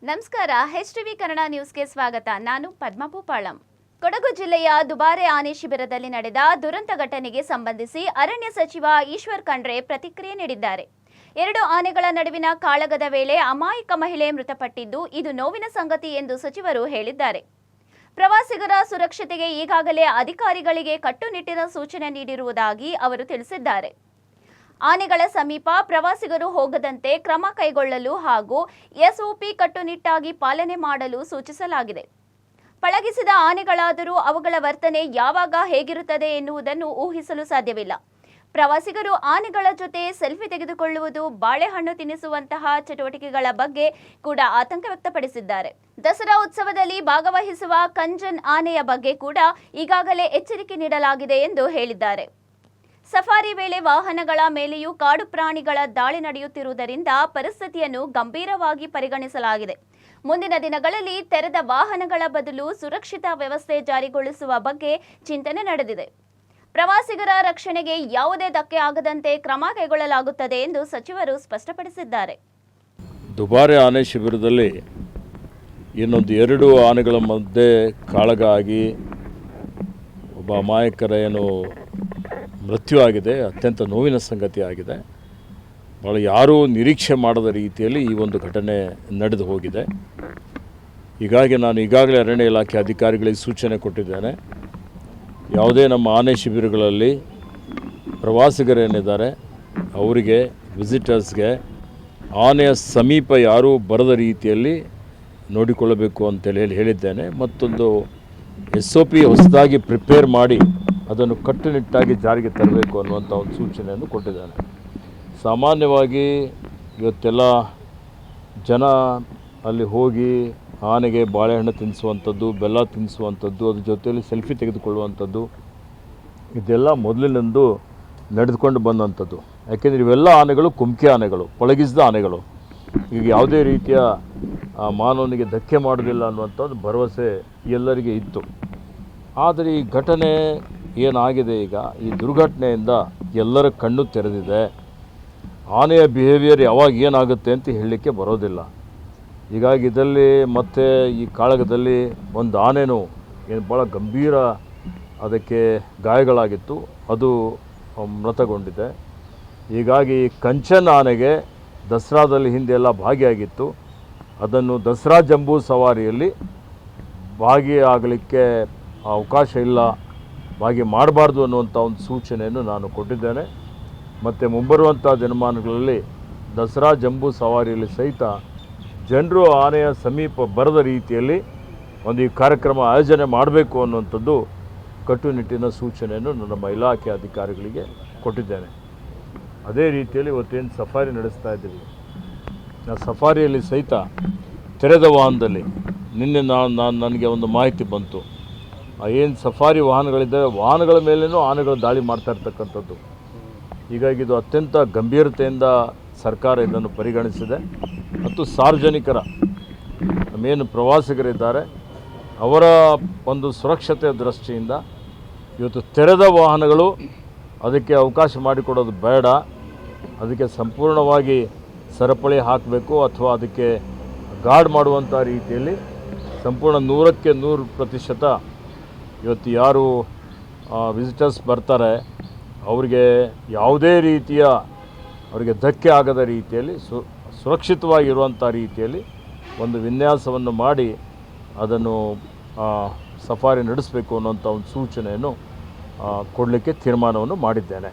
ನಮಸ್ಕಾರ. HTV ಕನ್ನಡ ನ್ಯೂಸ್ಗೆ ಸ್ವಾಗತ. ನಾನು ಪದ್ಮ ಪೂಪಾಳಂ. ಕೊಡಗು ಜಿಲ್ಲೆಯ ದುಬಾರೆ ಆನೆ ಶಿಬಿರದಲ್ಲಿ ನಡೆದ ದುರಂತ ಘಟನೆಗೆ ಸಂಬಂಧಿಸಿ ಅರಣ್ಯ ಸಚಿವ ಈಶ್ವರ್ ಖಂಡ್ರೆ ಪ್ರತಿಕ್ರಿಯೆ ನೀಡಿದ್ದಾರೆ. 2 ಆನೆಗಳ ನಡುವಿನ ಕಾಳಗದ ವೇಳೆ ಅಮಾಯಕ ಮಹಿಳೆ ಮೃತಪಟ್ಟಿದ್ದು ಇದು ನೋವಿನ ಸಂಗತಿ ಎಂದು ಸಚಿವರು ಹೇಳಿದ್ದಾರೆ. ಪ್ರವಾಸಿಗರ ಸುರಕ್ಷತೆಗೆ ಈಗಾಗಲೇ ಅಧಿಕಾರಿಗಳಿಗೆ ಕಟ್ಟುನಿಟ್ಟಿನ ಸೂಚನೆ ನೀಡಿರುವುದಾಗಿ ಅವರು ತಿಳಿಸಿದ್ದಾರೆ. ಆನೆಗಳ ಸಮೀಪ ಪ್ರವಾಸಿಗರು ಹೋಗದಂತೆ ಕ್ರಮ ಕೈಗೊಳ್ಳಲು ಹಾಗೂ SOP ಕಟ್ಟುನಿಟ್ಟಾಗಿ ಪಾಲನೆ ಮಾಡಲು ಸೂಚಿಸಲಾಗಿದೆ. ಪಳಗಿಸಿದ ಆನೆಗಳಾದರೂ ಅವುಗಳ ವರ್ತನೆ ಯಾವಾಗ ಹೇಗಿರುತ್ತದೆ ಎನ್ನುವುದನ್ನು ಊಹಿಸಲು ಸಾಧ್ಯವಿಲ್ಲ. ಪ್ರವಾಸಿಗರು ಆನೆಗಳ ಜೊತೆ ಸೆಲ್ಫಿ ತೆಗೆದುಕೊಳ್ಳುವುದು, ಬಾಳೆಹಣ್ಣು ತಿನ್ನಿಸುವಂತಹ ಚಟುವಟಿಕೆಗಳ ಬಗ್ಗೆ ಕೂಡ ಆತಂಕ ವ್ಯಕ್ತಪಡಿಸಿದ್ದಾರೆ. ದಸರಾ ಉತ್ಸವದಲ್ಲಿ ಭಾಗವಹಿಸುವ ಕಂಜನ್ ಆನೆಯ ಬಗ್ಗೆ ಕೂಡ ಈಗಾಗಲೇ ಎಚ್ಚರಿಕೆ ನೀಡಲಾಗಿದೆ ಎಂದು ಹೇಳಿದ್ದಾರೆ. ಸಫಾರಿ ವೇಳೆ ವಾಹನಗಳ ಮೇಲೆಯೂ ಕಾಡು ಪ್ರಾಣಿಗಳ ದಾಳಿ ನಡೆಯುತ್ತಿರುವುದರಿಂದ ಪರಿಸ್ಥಿತಿಯನ್ನು ಗಂಭೀರವಾಗಿ ಪರಿಗಣಿಸಲಾಗಿದೆ. ಮುಂದಿನ ದಿನಗಳಲ್ಲಿ ತೆರೆದ ವಾಹನಗಳ ಬದಲು ಸುರಕ್ಷಿತ ವ್ಯವಸ್ಥೆ ಜಾರಿಗೊಳಿಸುವ ಬಗ್ಗೆ ಚಿಂತನೆ ನಡೆದಿದೆ. ಪ್ರವಾಸಿಗರ ರಕ್ಷಣೆಗೆ ಯಾವುದೇ ಧಕ್ಕೆ ಆಗದಂತೆ ಕ್ರಮ ಕೈಗೊಳ್ಳಲಾಗುತ್ತದೆ ಎಂದು ಸಚಿವರು ಸ್ಪಷ್ಟಪಡಿಸಿದ್ದಾರೆ. ದುಬಾರೆ ಆನೆ ಶಿಬಿರದಲ್ಲಿ ಇನ್ನೊಂದು 2 ಆನೆಗಳ ಮಧ್ಯೆ ಕಾಳಗ ಆಗಿ ಒಬ್ಬ ಅಮಾಯಕರ ಮೃತ್ಯು ಆಗಿದೆ. ಅತ್ಯಂತ ನೋವಿನ ಸಂಗತಿ ಆಗಿದೆ. ಭಾಳ ಯಾರೂ ನಿರೀಕ್ಷೆ ಮಾಡದ ರೀತಿಯಲ್ಲಿ ಈ ಒಂದು ಘಟನೆ ನಡೆದು ಹೋಗಿದೆ. ಹೀಗಾಗಿ ನಾನು ಈಗಾಗಲೇ ಅರಣ್ಯ ಇಲಾಖೆ ಅಧಿಕಾರಿಗಳಿಗೆ ಸೂಚನೆ ಕೊಟ್ಟಿದ್ದೇನೆ. ಯಾವುದೇ ನಮ್ಮ ಆನೆ ಶಿಬಿರಗಳಲ್ಲಿ ಪ್ರವಾಸಿಗರೇನಿದ್ದಾರೆ ಅವರಿಗೆ, ವಿಸಿಟರ್ಸ್ಗೆ ಆನೆಯ ಸಮೀಪ ಯಾರೂ ಬರದ ರೀತಿಯಲ್ಲಿ ನೋಡಿಕೊಳ್ಳಬೇಕು ಅಂತೇಳಿ ಹೇಳಿದ್ದೇನೆ. ಮತ್ತೊಂದು SOP ಹೊಸದಾಗಿ ಪ್ರಿಪೇರ್ ಮಾಡಿ ಅದನ್ನು ಕಟ್ಟುನಿಟ್ಟಾಗಿ ಜಾರಿಗೆ ತರಬೇಕು ಅನ್ನುವಂಥ ಒಂದು ಸೂಚನೆಯನ್ನು ಕೊಟ್ಟಿದ್ದಾನೆ. ಸಾಮಾನ್ಯವಾಗಿ ಇವತ್ತೆಲ್ಲ ಜನ ಅಲ್ಲಿ ಹೋಗಿ ಆನೆಗೆ ಬಾಳೆಹಣ್ಣು ತಿನ್ನಿಸುವಂಥದ್ದು, ಬೆಲ್ಲ ತಿನ್ನಿಸುವಂಥದ್ದು, ಅದ್ರ ಜೊತೆಯಲ್ಲಿ ಸೆಲ್ಫಿ ತೆಗೆದುಕೊಳ್ಳುವಂಥದ್ದು, ಇದೆಲ್ಲ ಮೊದಲಿನಿಂದ ನಡೆದುಕೊಂಡು ಬಂದಂಥದ್ದು. ಯಾಕೆಂದರೆ ಇವೆಲ್ಲ ಆನೆಗಳು ಕುಮ್ಕಿ ಆನೆಗಳು, ಪಳಗಿಸಿದ ಆನೆಗಳು. ಈಗ ಯಾವುದೇ ರೀತಿಯ ಮಾನವನಿಗೆ ಧಕ್ಕೆ ಮಾಡೋದಿಲ್ಲ ಅನ್ನುವಂಥದ್ದು ಭರವಸೆ ಎಲ್ಲರಿಗೆ ಇತ್ತು. ಆದರೆ ಈ ಘಟನೆ ಏನಾಗಿದೆ, ಈಗ ಈ ದುರ್ಘಟನೆಯಿಂದ ಎಲ್ಲರ ಕಣ್ಣು ತೆರೆದಿದೆ. ಆನೆಯ ಬಿಹೇವಿಯರ್ ಯಾವಾಗ ಏನಾಗುತ್ತೆ ಅಂತ ಹೇಳಲಿಕ್ಕೆ ಬರೋದಿಲ್ಲ. ಹೀಗಾಗಿ ಇದರಲ್ಲಿ ಮತ್ತು ಈ ಕಾಳಗದಲ್ಲಿ ಒಂದು ಆನೆನೂ ಭಾಳ ಗಂಭೀರ ಅದಕ್ಕೆ ಗಾಯಗಳಾಗಿತ್ತು, ಅದು ಮೃತಗೊಂಡಿದೆ. ಹೀಗಾಗಿ ಕಂಚನ್ ಆನೆಗೆ ದಸರಾದಲ್ಲಿ ಹಿಂದೆಲ್ಲ ಭಾಗಿಯಾಗಿತ್ತು. ಅದನ್ನು ದಸರಾ ಜಂಬೂ ಸವಾರಿಯಲ್ಲಿ ಭಾಗಿಯಾಗಲಿಕ್ಕೆ ಅವಕಾಶ ಇಲ್ಲ, ಭಾಗಿ ಮಾಡಬಾರ್ದು ಅನ್ನುವಂಥ ಒಂದು ಸೂಚನೆಯನ್ನು ನಾನು ಕೊಟ್ಟಿದ್ದೇನೆ. ಮತ್ತು ಮುಂಬರುವಂಥ ದಿನಮಾನಗಳಲ್ಲಿ ದಸರಾ ಜಂಬೂ ಸವಾರಿಯಲ್ಲಿ ಸಹಿತ ಜನರು ಆನೆಯ ಸಮೀಪ ಬರದ ರೀತಿಯಲ್ಲಿ ಒಂದು ಈ ಕಾರ್ಯಕ್ರಮ ಆಯೋಜನೆ ಮಾಡಬೇಕು ಅನ್ನುವಂಥದ್ದು ಕಟ್ಟುನಿಟ್ಟಿನ ಸೂಚನೆಯನ್ನು ನಮ್ಮ ಇಲಾಖೆ ಅಧಿಕಾರಿಗಳಿಗೆ ಕೊಟ್ಟಿದ್ದೇನೆ. ಅದೇ ರೀತಿಯಲ್ಲಿ ಇವತ್ತೇನು ಸಫಾರಿ ನಡೆಸ್ತಾ ಇದ್ದೀವಿ, ಆ ಸಫಾರಿಯಲ್ಲಿ ಸಹಿತ ತೆರೆದ ವಾಹನದಲ್ಲಿ ನಿನ್ನೆ ನನಗೆ ಒಂದು ಮಾಹಿತಿ ಬಂತು. ಏನು ಸಫಾರಿ ವಾಹನಗಳಿದ್ದಾವೆ, ವಾಹನಗಳ ಮೇಲೇನೂ ಆನೆಗಳು ದಾಳಿ ಮಾಡ್ತಾ ಇರ್ತಕ್ಕಂಥದ್ದು. ಹೀಗಾಗಿ ಇದು ಅತ್ಯಂತ ಗಂಭೀರತೆಯಿಂದ ಸರ್ಕಾರ ಇದನ್ನು ಪರಿಗಣಿಸಿದೆ. ಮತ್ತು ಸಾರ್ವಜನಿಕರ ನಮ್ಮೇನು ಪ್ರವಾಸಿಗರಿದ್ದಾರೆ ಅವರ ಒಂದು ಸುರಕ್ಷತೆಯ ದೃಷ್ಟಿಯಿಂದ ಇವತ್ತು ತೆರೆದ ವಾಹನಗಳು ಅದಕ್ಕೆ ಅವಕಾಶ ಮಾಡಿಕೊಡೋದು ಬೇಡ. ಅದಕ್ಕೆ ಸಂಪೂರ್ಣವಾಗಿ ಸರಪಳಿ ಹಾಕಬೇಕು, ಅಥವಾ ಅದಕ್ಕೆ ಗಾರ್ಡ್ ಮಾಡುವಂಥ ರೀತಿಯಲ್ಲಿ ಸಂಪೂರ್ಣ 100ಕ್ಕೆ 100% ಇವತ್ತು ಯಾರು ವಿಸಿಟರ್ಸ್ ಬರ್ತಾರೆ ಅವರಿಗೆ ಯಾವುದೇ ರೀತಿಯ ಅವರಿಗೆ ಧಕ್ಕೆ ಆಗದ ರೀತಿಯಲ್ಲಿ ಸುರಕ್ಷಿತವಾಗಿರುವಂಥ ರೀತಿಯಲ್ಲಿ ಒಂದು ವಿನ್ಯಾಸವನ್ನು ಮಾಡಿ ಅದನ್ನು ಸಫಾರಿ ನಡೆಸಬೇಕು ಅನ್ನೋಂಥ ಒಂದು ಸೂಚನೆಯನ್ನು ಕೊಡಲಿಕ್ಕೆ ತೀರ್ಮಾನವನ್ನು ಮಾಡಿದ್ದೇನೆ.